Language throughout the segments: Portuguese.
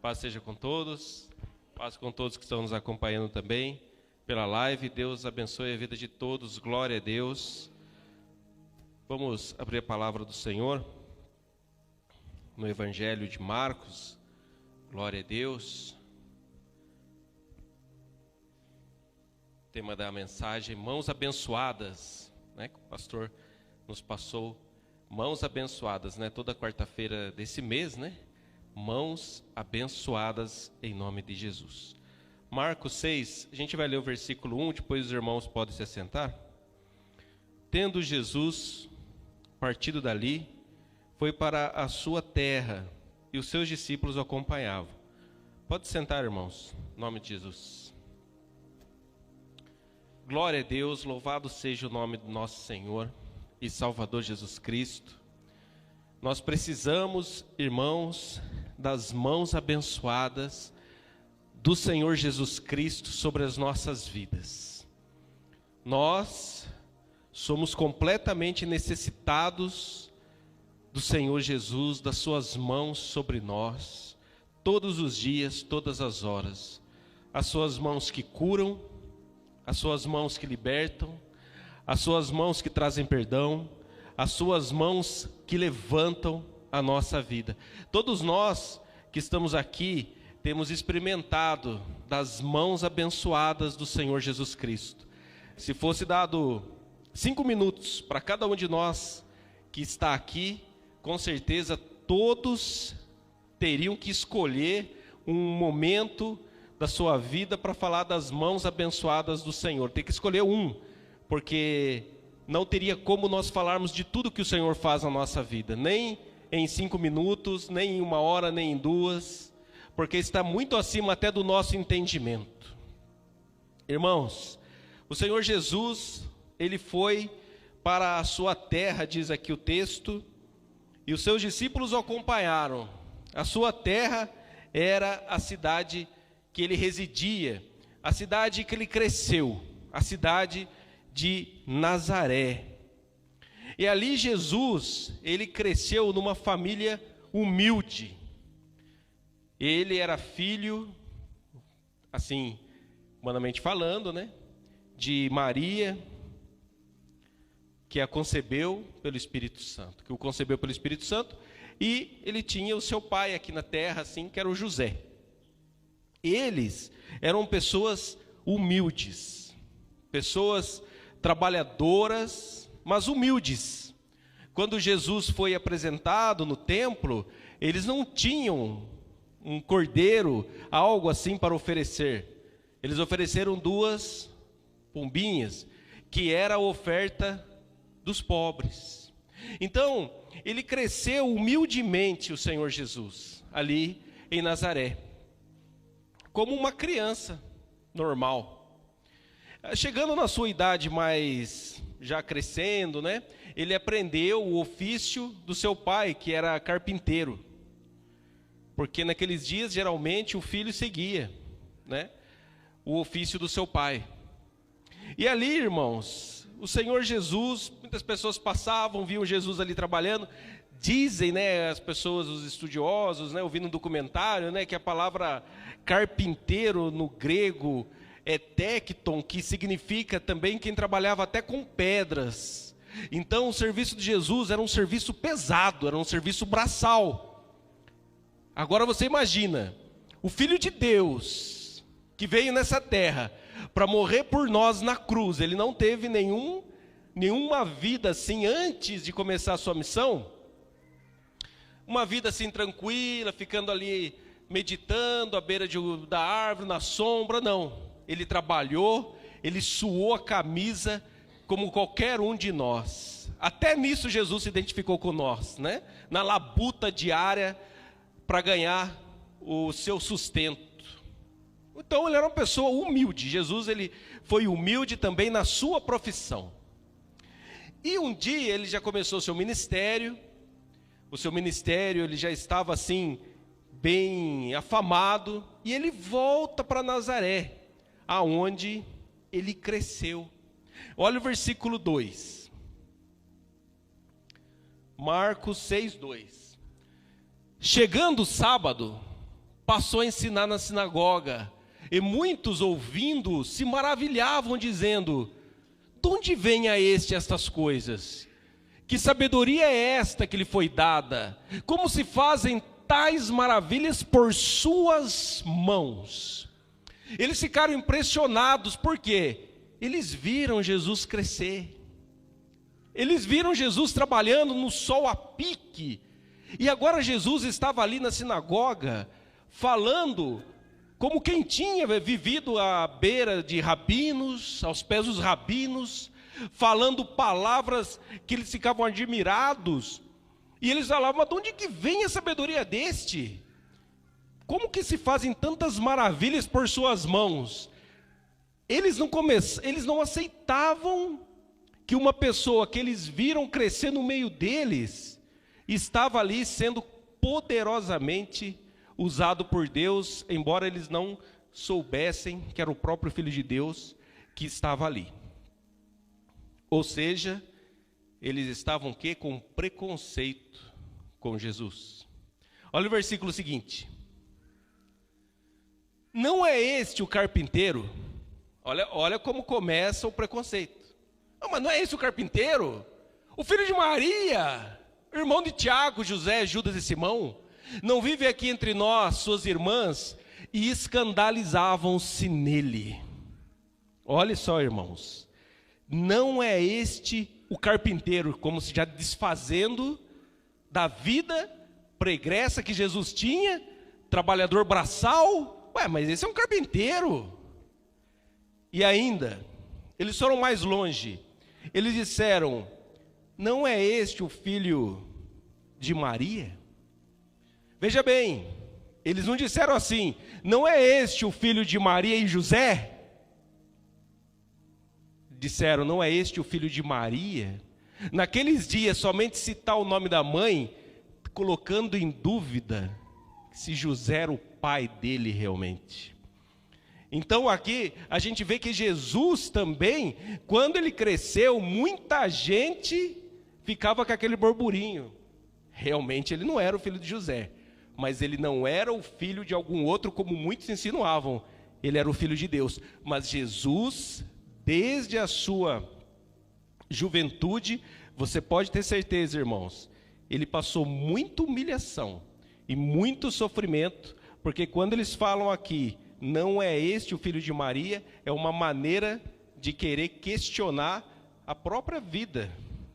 Paz seja com todos, paz com todos que estão nos acompanhando também pela live. Deus abençoe a vida de todos, glória a Deus. Vamos abrir a palavra do Senhor no Evangelho de Marcos, glória a Deus. O tema da mensagem, mãos abençoadas, né? Que o pastor nos passou, mãos abençoadas, né? Toda quarta-feira desse mês, né? Mãos abençoadas em nome de Jesus. Marcos 6, a gente vai ler o versículo 1, depois os irmãos podem se assentar. Tendo Jesus partido dali, foi para a sua terra, e os seus discípulos o acompanhavam. Pode sentar, irmãos, em nome de Jesus. Glória a Deus, louvado seja o nome do nosso Senhor e Salvador Jesus Cristo. Nós precisamos, irmãos, das mãos abençoadas do Senhor Jesus Cristo sobre as nossas vidas. Nós somos completamente necessitados do Senhor Jesus, das suas mãos sobre nós, todos os dias, todas as horas. As suas mãos que curam, as suas mãos que libertam, as suas mãos que trazem perdão, as suas mãos que levantam a nossa vida. Todos nós que estamos aqui temos experimentado das mãos abençoadas do Senhor Jesus Cristo. Se fosse dado 5 minutos para cada um de nós que está aqui, com certeza todos teriam que escolher um momento da sua vida para falar das mãos abençoadas do Senhor. Tem que escolher um, porque não teria como nós falarmos de tudo que o Senhor faz na nossa vida, nem em 5 minutos, nem em 1 hora, nem em 2, porque está muito acima até do nosso entendimento. Irmãos, o Senhor Jesus, Ele foi para a sua terra, diz aqui o texto, e os seus discípulos o acompanharam. A sua terra era a cidade que Ele residia, a cidade que Ele cresceu, a cidade de Nazaré. E ali Jesus, ele cresceu numa família humilde. Ele era filho, assim, humanamente falando, né, de Maria, que a concebeu pelo Espírito Santo, que o concebeu pelo Espírito Santo, e ele tinha o seu pai aqui na terra, assim, que era o José. Eles eram pessoas humildes, pessoas trabalhadoras, mas humildes. Quando Jesus foi apresentado no templo, eles não tinham um cordeiro, algo assim para oferecer. Eles ofereceram 2 pombinhas, que era a oferta dos pobres. Então, ele cresceu humildemente, o Senhor Jesus, ali em Nazaré, como uma criança normal. Chegando na sua idade mais, já crescendo, né? Ele aprendeu o ofício do seu pai, que era carpinteiro. Porque naqueles dias, geralmente, o filho seguia, né, o ofício do seu pai. E ali, irmãos, o Senhor Jesus, muitas pessoas passavam, viam Jesus ali trabalhando. Dizem, né, as pessoas, os estudiosos, né, ouvindo um documentário, né, que a palavra carpinteiro no grego é tecton, que significa também quem trabalhava até com pedras. Então o serviço de Jesus era um serviço pesado, era um serviço braçal. Agora você imagina, o Filho de Deus, que veio nessa terra para morrer por nós na cruz, ele não teve nenhuma vida assim antes de começar a sua missão, uma vida assim tranquila, ficando ali meditando à beira da árvore, na sombra, não. Ele trabalhou, ele suou a camisa como qualquer um de nós. Até nisso Jesus se identificou com nós, né? Na labuta diária para ganhar o seu sustento. Então ele era uma pessoa humilde. Jesus, ele foi humilde também na sua profissão. E um dia ele já começou o seu ministério. O seu ministério ele já estava assim bem afamado, e ele volta para Nazaré, aonde ele cresceu. Olha o versículo 2. Marcos 6:2. Chegando o sábado, passou a ensinar na sinagoga, e muitos ouvindo se maravilhavam, dizendo: de onde vem a este estas coisas? Que sabedoria é esta que lhe foi dada? Como se fazem tais maravilhas por suas mãos? Eles ficaram impressionados, porque eles viram Jesus crescer. Eles viram Jesus trabalhando no sol a pique. E agora Jesus estava ali na sinagoga, falando como quem tinha vivido à beira de rabinos, aos pés dos rabinos, falando palavras que eles ficavam admirados. E eles falavam: mas de onde que vem a sabedoria deste? Como que se fazem tantas maravilhas por suas mãos? Eles não aceitavam que uma pessoa que eles viram crescer no meio deles estava ali sendo poderosamente usado por Deus, embora eles não soubessem que era o próprio Filho de Deus que estava ali. Ou seja, eles estavam o quê? Com preconceito com Jesus. Olha o versículo seguinte. Não é este o carpinteiro? Olha como começa o preconceito. Não, mas não é esse o carpinteiro? O filho de Maria, irmão de Tiago, José, Judas e Simão, não vive aqui entre nós, suas irmãs? E escandalizavam-se nele. Olha só, irmãos. Não é este o carpinteiro, como se já desfazendo da vida pregressa que Jesus tinha, trabalhador braçal. Ué, mas esse é um carpinteiro. E ainda, eles foram mais longe. Eles disseram: não é este o filho de Maria? Veja bem, eles não disseram assim: não é este o filho de Maria e José? Disseram: não é este o filho de Maria? Naqueles dias, somente citar o nome da mãe, colocando em dúvida se José era o pai dele realmente. Então aqui a gente vê que Jesus também, quando ele cresceu, muita gente ficava com aquele burburinho. Realmente ele não era o filho de José, mas ele não era o filho de algum outro, como muitos insinuavam. Ele era o filho de Deus. Mas Jesus, desde a sua juventude, você pode ter certeza, irmãos, ele passou muita humilhação e muito sofrimento, porque quando eles falam aqui, não é este o filho de Maria, é uma maneira de querer questionar a própria vida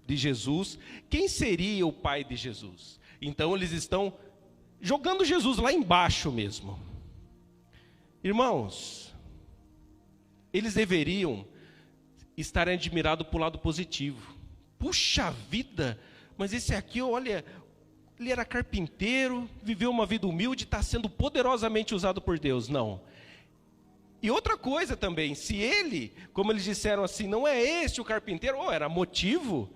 de Jesus. Quem seria o pai de Jesus? Então eles estão jogando Jesus lá embaixo mesmo. Irmãos, eles deveriam estarem admirados por lado positivo. Puxa vida, mas esse aqui, olha, ele era carpinteiro, viveu uma vida humilde, está sendo poderosamente usado por Deus. Não. E outra coisa também, se ele, como eles disseram assim, não é este o carpinteiro, era motivo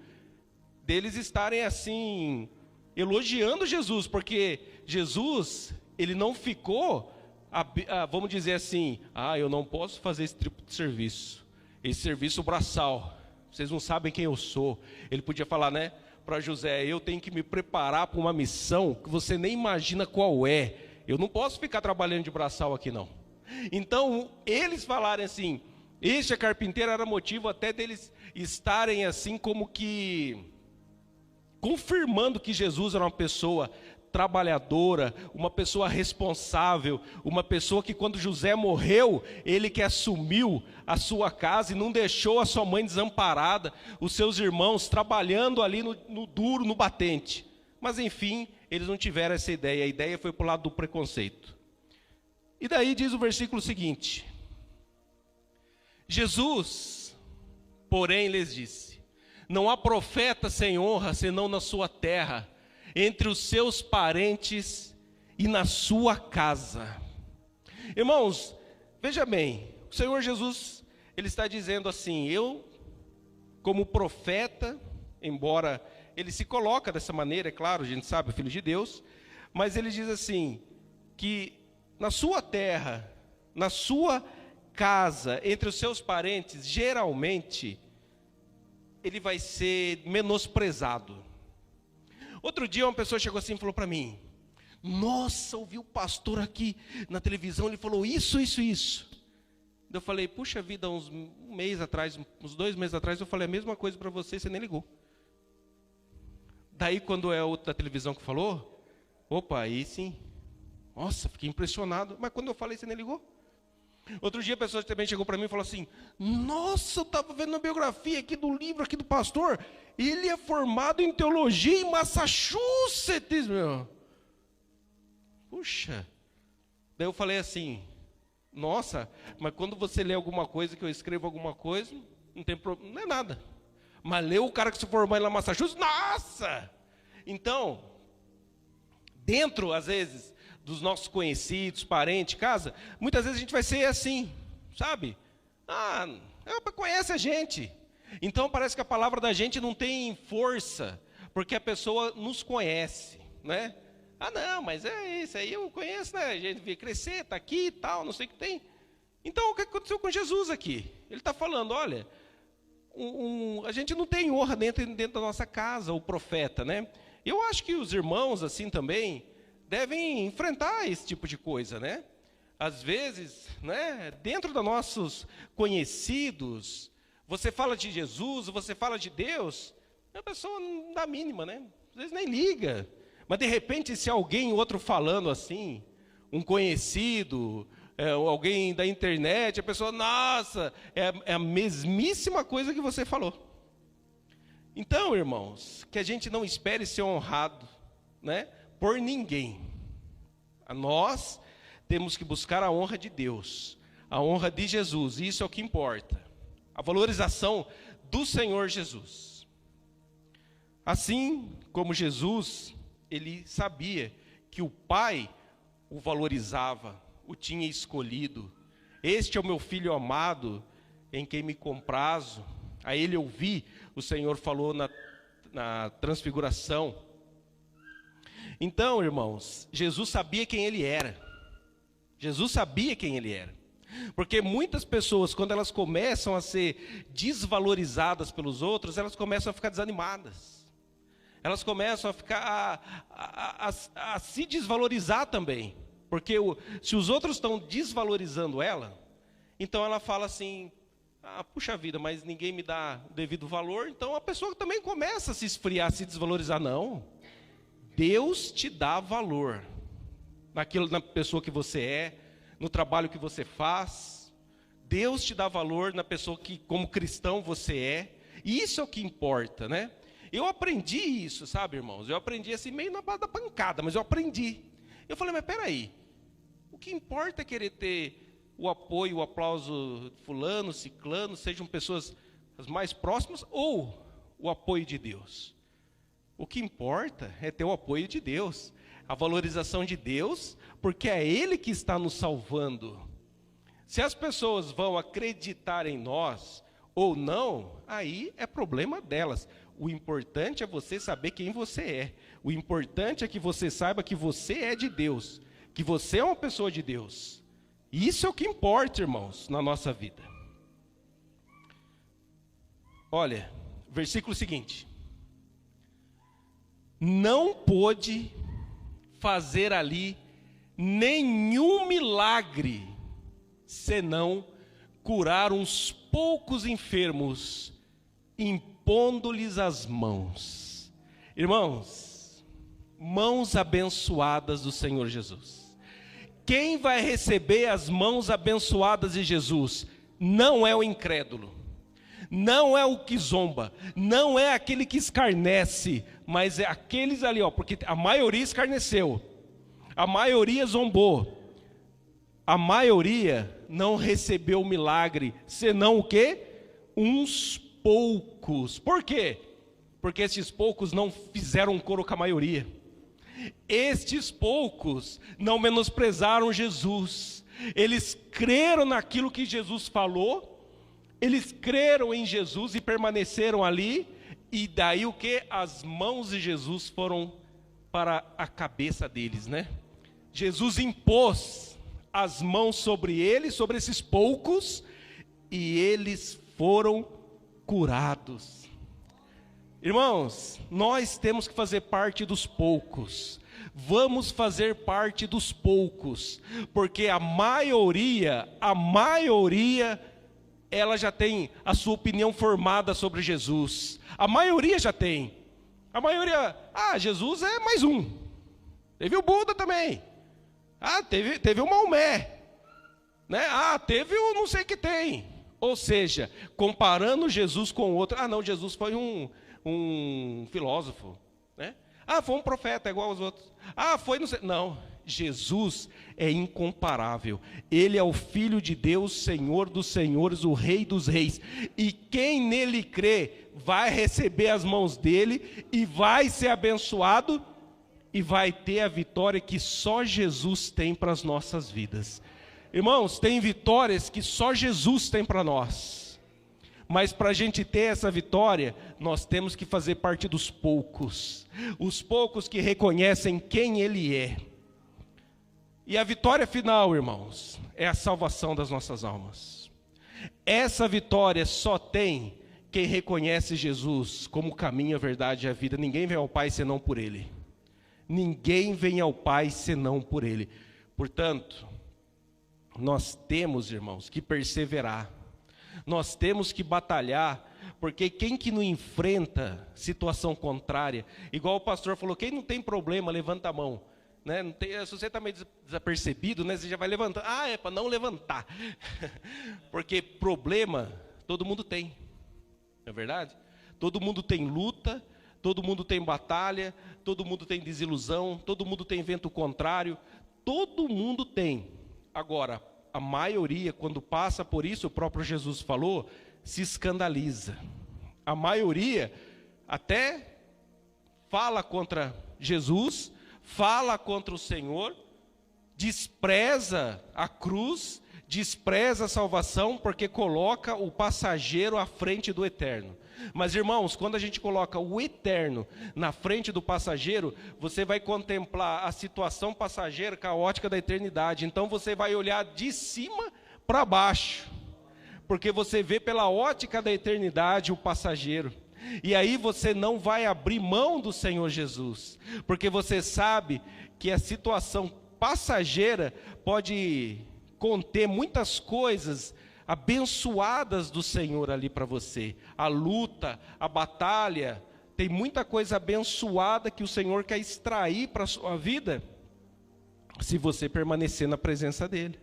deles estarem assim, elogiando Jesus, porque Jesus, ele não ficou, vamos dizer assim, eu não posso fazer esse tipo de serviço, esse serviço braçal, vocês não sabem quem eu sou. Ele podia falar, né, para José: eu tenho que me preparar para uma missão que você nem imagina qual é, eu não posso ficar trabalhando de braçal aqui não. Então, eles falarem assim, este carpinteiro, era motivo até deles estarem assim como que confirmando que Jesus era uma pessoa trabalhadora, uma pessoa responsável, uma pessoa que quando José morreu, ele que assumiu a sua casa e não deixou a sua mãe desamparada, os seus irmãos trabalhando ali no duro, no batente. Mas enfim, eles não tiveram essa ideia, a ideia foi para o lado do preconceito. E daí diz o versículo seguinte: Jesus, porém, lhes disse: não há profeta sem honra, senão na sua terra, entre os seus parentes e na sua casa. Irmãos, veja bem, o Senhor Jesus, ele está dizendo assim: eu, como profeta, embora ele se coloca dessa maneira, é claro, a gente sabe, filho de Deus, mas ele diz assim, que na sua terra, na sua casa, entre os seus parentes, geralmente, ele vai ser menosprezado. Outro dia uma pessoa chegou assim e falou para mim: Nossa, ouvi o pastor aqui na televisão, ele falou isso. Eu falei, puxa vida, uns 2 meses atrás, eu falei a mesma coisa para você nem ligou. Daí, quando é o da televisão que falou, opa, aí sim. Nossa, fiquei impressionado. Mas quando eu falei, você nem ligou? Outro dia a pessoa também chegou para mim e falou assim, nossa, eu estava vendo a biografia aqui do livro, aqui do pastor, ele é formado em teologia em Massachusetts, meu. Puxa. Daí eu falei assim, nossa, mas quando você lê alguma coisa, que eu escrevo alguma coisa, não tem problema, não é nada. Mas leu o cara que se formou lá em Massachusetts, nossa! Então, dentro, às vezes, dos nossos conhecidos, parentes, casa, muitas vezes a gente vai ser assim, sabe? Conhece a gente. Então parece que a palavra da gente não tem força, porque a pessoa nos conhece, né? Não, mas é isso aí, eu conheço, né? A gente vê crescer, está aqui e tal, não sei o que tem. Então, o que aconteceu com Jesus aqui? Ele está falando, olha, a gente não tem honra dentro da nossa casa, o profeta, né? Eu acho que os irmãos, assim também, devem enfrentar esse tipo de coisa, né? Às vezes, né, dentro dos nossos conhecidos, você fala de Jesus, você fala de Deus, a pessoa não dá a mínima, né? Às vezes nem liga. Mas de repente, se alguém outro falando assim, um conhecido, alguém da internet, a pessoa, nossa, é a mesmíssima coisa que você falou. Então, irmãos, que a gente não espere ser honrado, né, por ninguém. Nós temos que buscar a honra de Deus, a honra de Jesus, isso é o que importa. A valorização do Senhor Jesus. Assim como Jesus, ele sabia que o Pai o valorizava, o tinha escolhido. Este é o meu filho amado, em quem me comprazo. A ele ouvi, o Senhor falou na transfiguração. Então, irmãos, Jesus sabia quem ele era. Jesus sabia quem ele era. Porque muitas pessoas, quando elas começam a ser desvalorizadas pelos outros, elas começam a ficar desanimadas. Elas começam a ficar a se desvalorizar também. Porque se os outros estão desvalorizando ela, então ela fala assim, puxa vida, mas ninguém me dá o devido valor, então a pessoa também começa a se esfriar, a se desvalorizar. Não, Deus te dá valor na pessoa que você é, no trabalho que você faz. Deus te dá valor na pessoa que, como cristão, você é. E isso é o que importa, né? Eu aprendi isso, sabe, irmãos? Eu aprendi assim, meio na base da pancada, mas eu aprendi. Eu falei, mas peraí, o que importa é querer ter o apoio, o aplauso de fulano, ciclano, sejam pessoas as mais próximas, ou o apoio de Deus? O que importa é ter o apoio de Deus, a valorização de Deus, porque é Ele que está nos salvando. Se as pessoas vão acreditar em nós ou não, aí é problema delas. O importante é você saber quem você é. O importante é que você saiba que você é de Deus, que você é uma pessoa de Deus. Isso é o que importa, irmãos, na nossa vida. Olha, versículo seguinte. Não pôde fazer ali nenhum milagre, senão curar uns poucos enfermos, impondo-lhes as mãos. Irmãos, mãos abençoadas do Senhor Jesus. Quem vai receber as mãos abençoadas de Jesus? Não é o incrédulo, não é o que zomba, não é aquele que escarnece, mas é aqueles ali, porque a maioria escarneceu, a maioria zombou, a maioria não recebeu o milagre, senão o quê? Uns poucos. Por quê? Porque estes poucos não fizeram coro com a maioria. Estes poucos não menosprezaram Jesus. Eles creram naquilo que Jesus falou. Eles creram em Jesus e permaneceram ali. E daí o que? As mãos de Jesus foram para a cabeça deles, né? Jesus impôs as mãos sobre eles, sobre esses poucos, e eles foram curados. Irmãos, nós temos que fazer parte dos poucos. Vamos fazer parte dos poucos, porque a maioria, ela já tem a sua opinião formada sobre Jesus. A maioria já tem. A maioria, Jesus é mais um. Teve o Buda também. Teve o Maomé. Né? Teve o não sei o que tem. Ou seja, comparando Jesus com outro. Não, Jesus foi um filósofo. Né? Foi um profeta igual aos outros. Foi não sei. Não, Jesus é incomparável. Ele é o Filho de Deus, Senhor dos senhores, o Rei dos reis. E quem nele crê vai receber as mãos dele e vai ser abençoado e vai ter a vitória que só Jesus tem para as nossas vidas. Irmãos, tem vitórias que só Jesus tem para nós. Mas para a gente ter essa vitória, nós temos que fazer parte dos poucos. Os poucos que reconhecem quem Ele é. E a vitória final, irmãos, é a salvação das nossas almas. Essa vitória só tem quem reconhece Jesus como o caminho, a verdade e a vida. Ninguém vem ao Pai senão por Ele. Ninguém vem ao Pai senão por Ele. Portanto, nós temos, irmãos, que perseverar. Nós temos que batalhar, porque quem que não enfrenta situação contrária, igual o pastor falou, quem não tem problema, levanta a mão. Né? Não tem, se você está meio desapercebido, né, você já vai levantar. É para não levantar. Porque problema, todo mundo tem. Não é verdade? Todo mundo tem luta, todo mundo tem batalha, todo mundo tem desilusão, todo mundo tem vento contrário, todo mundo tem. Agora, a maioria, quando passa por isso, o próprio Jesus falou, se escandaliza. A maioria até fala contra Jesus, fala contra o Senhor, despreza a cruz, despreza a salvação, porque coloca o passageiro à frente do eterno. Mas, irmãos, quando a gente coloca o eterno na frente do passageiro, você vai contemplar a situação passageira caótica da eternidade. Então, você vai olhar de cima para baixo, porque você vê pela ótica da eternidade o passageiro. E aí você não vai abrir mão do Senhor Jesus, porque você sabe que a situação passageira pode conter muitas coisas abençoadas do Senhor ali para você. A luta, a batalha, tem muita coisa abençoada que o Senhor quer extrair para a sua vida, se você permanecer na presença dEle.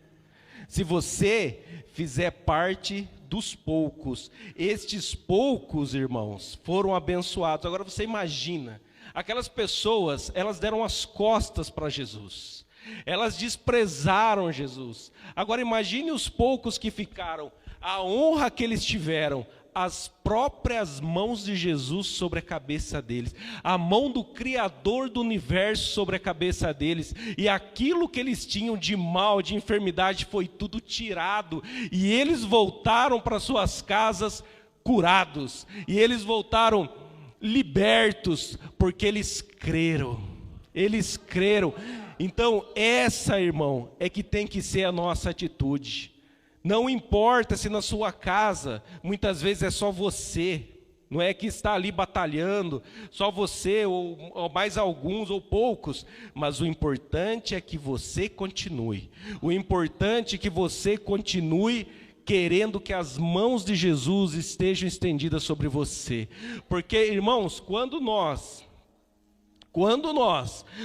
Se você fizer parte dos poucos. Estes poucos, irmãos, foram abençoados. Agora você imagina, aquelas pessoas, elas deram as costas para Jesus. Elas desprezaram Jesus. Agora imagine os poucos que ficaram, a honra que eles tiveram, as próprias mãos de Jesus sobre a cabeça deles, a mão do Criador do universo sobre a cabeça deles, e aquilo que eles tinham de mal, de enfermidade, foi tudo tirado, e eles voltaram para suas casas curados, e eles voltaram libertos, porque eles creram. Então essa, irmão, é que tem que ser a nossa atitude. Não importa se na sua casa, muitas vezes é só você, não é que está ali batalhando, só você, ou mais alguns, ou poucos, mas o importante é que você continue. O importante é que você continue querendo que as mãos de Jesus estejam estendidas sobre você. Porque, irmãos, quando nós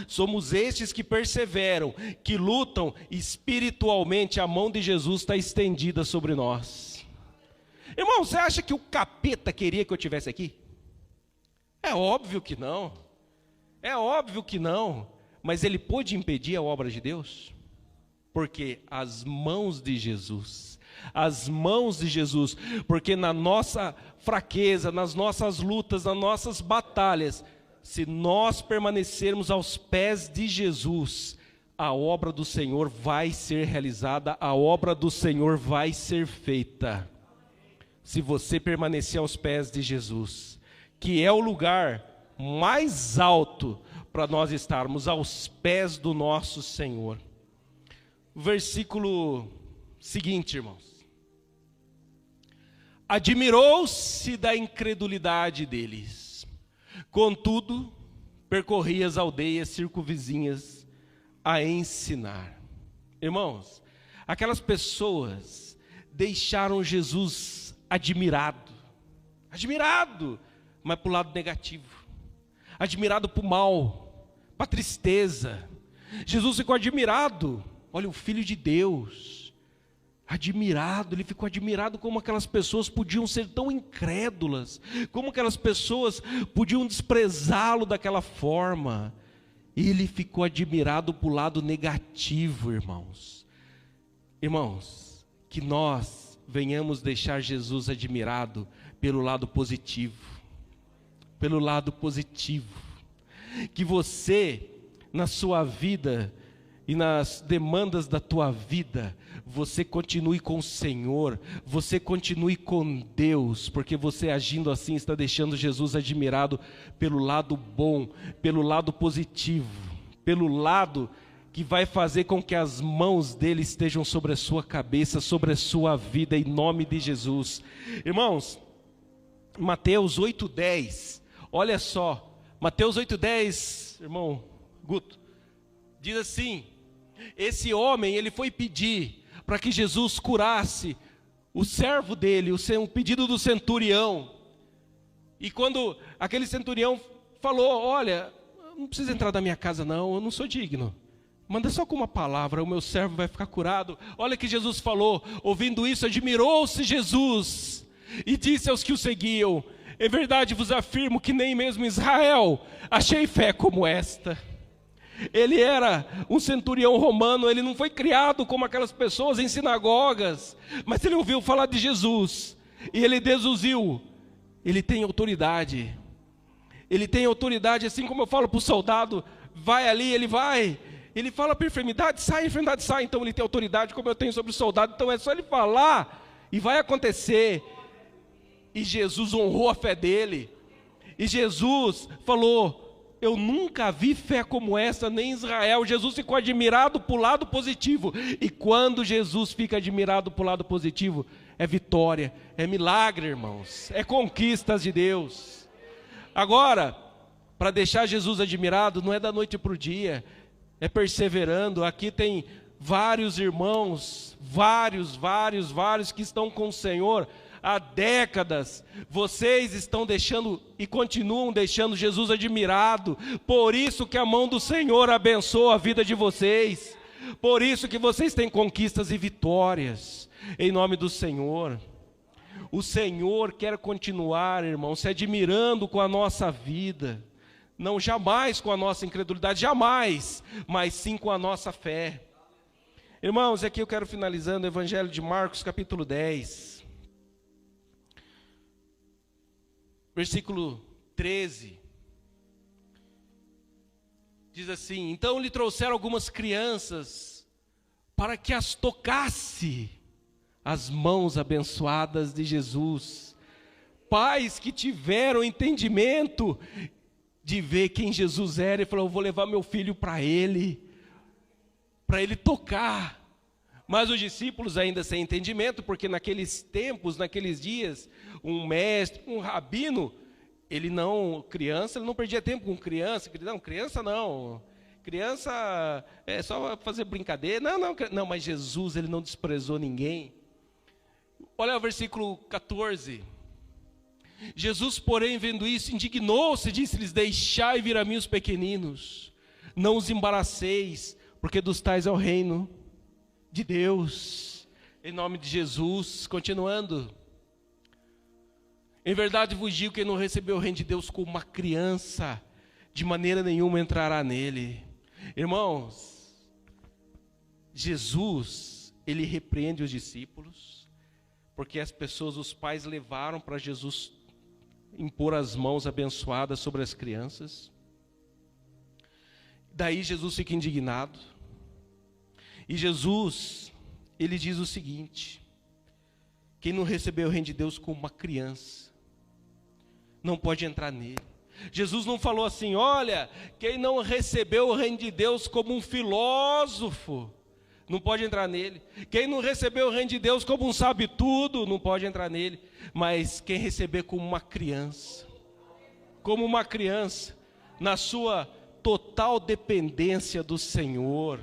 somos estes que perseveram, que lutam espiritualmente, a mão de Jesus está estendida sobre nós. Irmão, você acha que o capeta queria que eu estivesse aqui? É óbvio que não. Mas ele pôde impedir a obra de Deus? Porque as mãos de Jesus, porque na nossa fraqueza, nas nossas lutas, nas nossas batalhas, se nós permanecermos aos pés de Jesus, a obra do Senhor vai ser realizada, a obra do Senhor vai ser feita. Se você permanecer aos pés de Jesus, que é o lugar mais alto para nós estarmos, aos pés do nosso Senhor. Versículo seguinte, irmãos. Admirou-se da incredulidade deles. Contudo, percorria as aldeias circunvizinhas a ensinar. Irmãos, aquelas pessoas deixaram Jesus admirado, mas para o lado negativo, admirado para o mal, para a tristeza. Jesus ficou admirado, olha, o Filho de Deus, admirado, ele ficou admirado como aquelas pessoas podiam ser tão incrédulas, como aquelas pessoas podiam desprezá-lo daquela forma. Ele ficou admirado para o lado negativo, irmãos. Irmãos, que nós venhamos deixar Jesus admirado pelo lado positivo. Pelo lado positivo. Que você, na sua vida e nas demandas da tua vida, você continue com o Senhor, você continue com Deus, porque você agindo assim está deixando Jesus admirado pelo lado bom, pelo lado positivo, pelo lado que vai fazer com que as mãos dele estejam sobre a sua cabeça, sobre a sua vida, em nome de Jesus. Irmãos, Mateus 8:10, olha só, Mateus 8:10, irmão Guto, diz assim: esse homem, ele foi pedir para que Jesus curasse o servo dele, o pedido do centurião. E quando aquele centurião falou: olha, não precisa entrar na minha casa não, eu não sou digno. Manda só com uma palavra, o meu servo vai ficar curado. Olha que Jesus falou. Ouvindo isso, admirou-se Jesus e disse aos que o seguiam: em verdade vos afirmo que nem mesmo em Israel achei fé como esta. Ele era um centurião romano, ele não foi criado como aquelas pessoas em sinagogas, mas ele ouviu falar de Jesus e ele deduziu. Ele tem autoridade. Ele tem autoridade, assim como eu falo para o soldado: vai ali, ele vai. Ele fala para a enfermidade sai, então ele tem autoridade como eu tenho sobre o soldado, então é só ele falar e vai acontecer. E Jesus honrou a fé dele, e Jesus falou: eu nunca vi fé como essa, nem em Israel. Jesus ficou admirado para o lado positivo, e quando Jesus fica admirado para o lado positivo, é vitória, é milagre, irmãos, é conquistas de Deus. Agora, para deixar Jesus admirado, não é da noite para o dia, é perseverando. Aqui tem vários irmãos, vários que estão com o Senhor há décadas. Vocês estão deixando e continuam deixando Jesus admirado. Por isso que a mão do Senhor abençoa a vida de vocês. Por isso que vocês têm conquistas e vitórias, em nome do Senhor. O Senhor quer continuar, irmão, se admirando com a nossa vida. Não jamais com a nossa incredulidade, jamais, mas sim com a nossa fé. Irmãos, aqui eu quero finalizando o Evangelho de Marcos, capítulo 10, versículo 13. Diz assim: então lhe trouxeram algumas crianças para que as tocasse as mãos abençoadas de Jesus. Pais que tiveram entendimento de ver quem Jesus era e falou: eu vou levar meu filho para ele tocar. Mas os discípulos ainda sem entendimento, porque naqueles tempos, naqueles dias, um mestre, um rabino, ele não perdia tempo com criança. Criança é só fazer brincadeira. Não, mas Jesus, ele não desprezou ninguém. Olha o versículo 14. Jesus, porém, vendo isso, indignou-se e disse-lhes: deixai vir a mim os pequeninos, não os embaraceis, porque dos tais é o reino de Deus. Em nome de Jesus. Continuando: em verdade vos digo, quem não recebeu o reino de Deus como uma criança, de maneira nenhuma entrará nele. Irmãos, Jesus, ele repreende os discípulos, porque as pessoas, os pais levaram para Jesus impor as mãos abençoadas sobre as crianças. Daí Jesus fica indignado. E Jesus, ele diz o seguinte: quem não recebeu o reino de Deus como uma criança, não pode entrar nele. Jesus não falou assim: olha, quem não recebeu o reino de Deus como um filósofo, não pode entrar nele. Quem não recebeu o reino de Deus como um sabe-tudo, não pode entrar nele. Mas quem receber como uma criança, na sua total dependência do Senhor,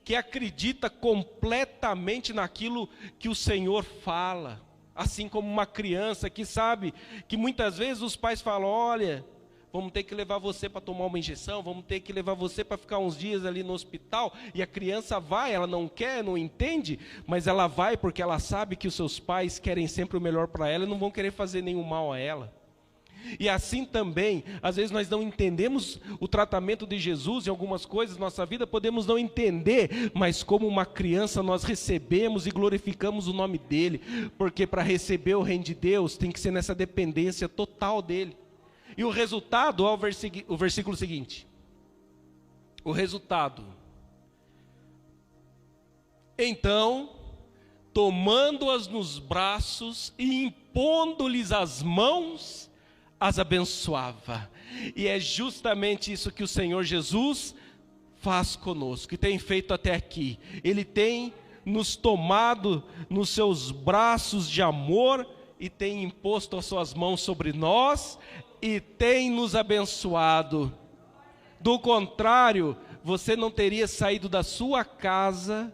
que acredita completamente naquilo que o Senhor fala, assim como uma criança que sabe que muitas vezes os pais falam: olha, vamos ter que levar você para tomar uma injeção, vamos ter que levar você para ficar uns dias ali no hospital, e a criança vai, ela não quer, não entende, mas ela vai porque ela sabe que os seus pais querem sempre o melhor para ela e não vão querer fazer nenhum mal a ela. E assim também, às vezes nós não entendemos o tratamento de Jesus em algumas coisas da nossa vida, podemos não entender, mas como uma criança nós recebemos e glorificamos o nome dEle, porque para receber o reino de Deus tem que ser nessa dependência total dEle. E o resultado é o versículo seguinte. O resultado. Então, tomando-as nos braços e impondo-lhes as mãos, as abençoava. E é justamente isso que o Senhor Jesus faz conosco, e tem feito até aqui. Ele tem nos tomado nos seus braços de amor e tem imposto as suas mãos sobre nós e tem nos abençoado. Do contrário, você não teria saído da sua casa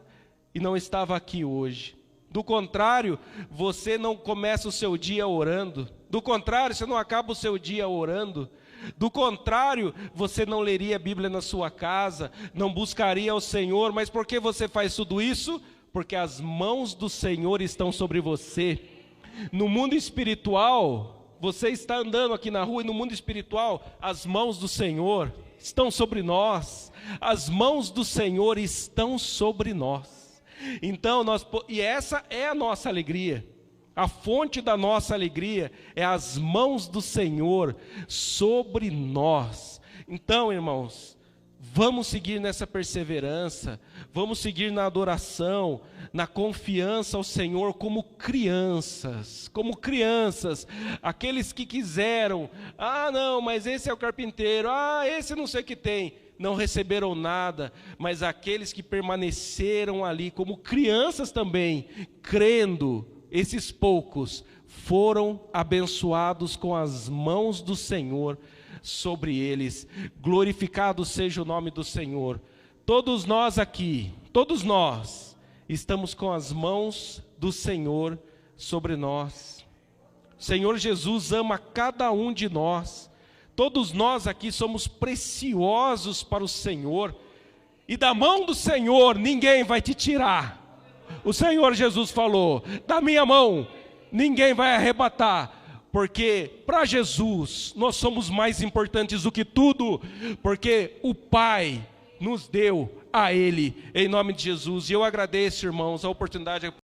e não estava aqui hoje. Do contrário, você não começa o seu dia orando. Do contrário, você não acaba o seu dia orando. Do contrário, você não leria a Bíblia na sua casa, não buscaria o Senhor. Mas por que você faz tudo isso? Porque as mãos do Senhor estão sobre você. No mundo espiritual, você está andando aqui na rua e no mundo espiritual, as mãos do Senhor estão sobre nós. As mãos do Senhor estão sobre nós. Então, e essa é a nossa alegria. A fonte da nossa alegria é as mãos do Senhor sobre nós. Então, irmãos, vamos seguir nessa perseverança, vamos seguir na adoração, na confiança ao Senhor como crianças, aqueles que quiseram: ah não, mas esse é o carpinteiro, esse não sei o que tem, não receberam nada, mas aqueles que permaneceram ali como crianças também, crendo, esses poucos foram abençoados com as mãos do Senhor sobre eles. Glorificado seja o nome do Senhor. Todos nós aqui, todos nós, estamos com as mãos do Senhor sobre nós. O Senhor Jesus ama cada um de nós. Todos nós aqui somos preciosos para o Senhor. E da mão do Senhor ninguém vai te tirar. O Senhor Jesus falou: da minha mão ninguém vai arrebatar. Porque para Jesus nós somos mais importantes do que tudo. Porque o Pai nos deu a Ele, em nome de Jesus. E eu agradeço, irmãos, a oportunidade